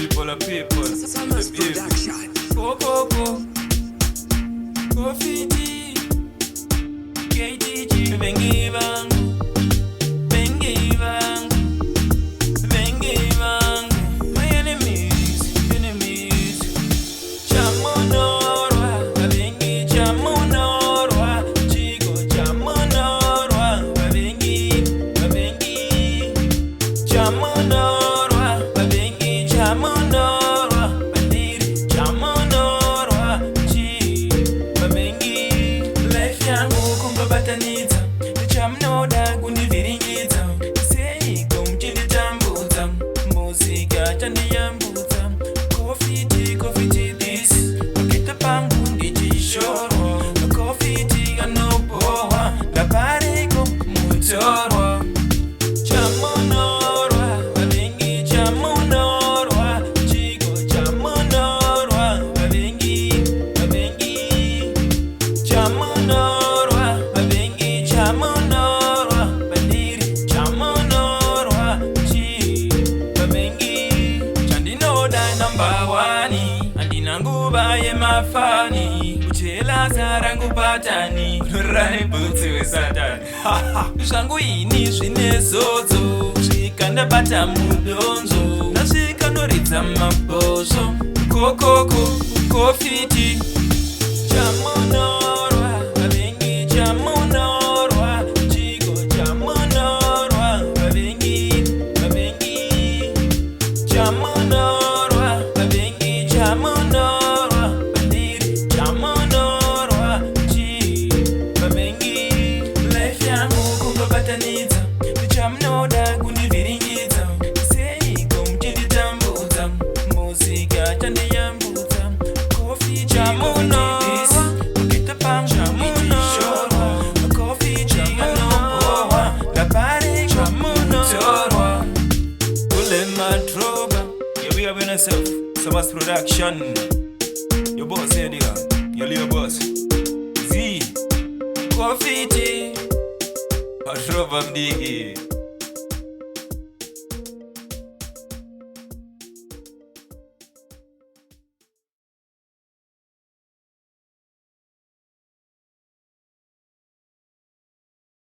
people are people. Summers Production. Coco, Coffee tea, KTG, Bengi Bang, Bengi Bang, Bengi Bang. My enemies, Chamonorwa, Bengi Chamonorwa, Chico Chamonorwa, Bengi, Chamonorwa, Bengi Chamonorwa, Bandiri Chamonorwa, Chi, Bengi. Life yangu kumbabataniza, chamnoda kuniviringidza, seiko mchinitambuza, muzika chaniyambudza, coffee tea this, ukita pangu ndichishorwa, coffee tea anobowa, ndapariko mutorwa, Chamonorwa, Bengi Chamonorwa, Chico Chamonorwa, Bengi, Chamonorwa, Bengi Chamonorwa, Bandiri Chamonorwa, Chi, Bengi. Chandinoda number one, andinanguba yemafani, kuchela sarangu patani, rai butsi we satani. Zvangu ini zvinezodzo, zvikandabata mudonzo, nazvikanoridza mabhozvo, kokoko, coffee tea, Chamonorwa, Bengi Chamonorwa, Chico Chamonorwa, Bengi, Chamonorwa, Bengi Chamonorwa, Bandiri Chamonorwa, Chi, Bengi. Life yangu kumbabatanidza, chamnoda kuniviringidza, seiko mchinditambudza, muzika chandiyambudza, coffee Chamonorwa, ukita pangu ndichishorwa, coffee tea anobowa, ndapare Chamonorwa. Kule madroga, yeah, we have yourself, Summers Production. Your boss here, digga, your little boss. Z, coffee tea, Madroga mdigi.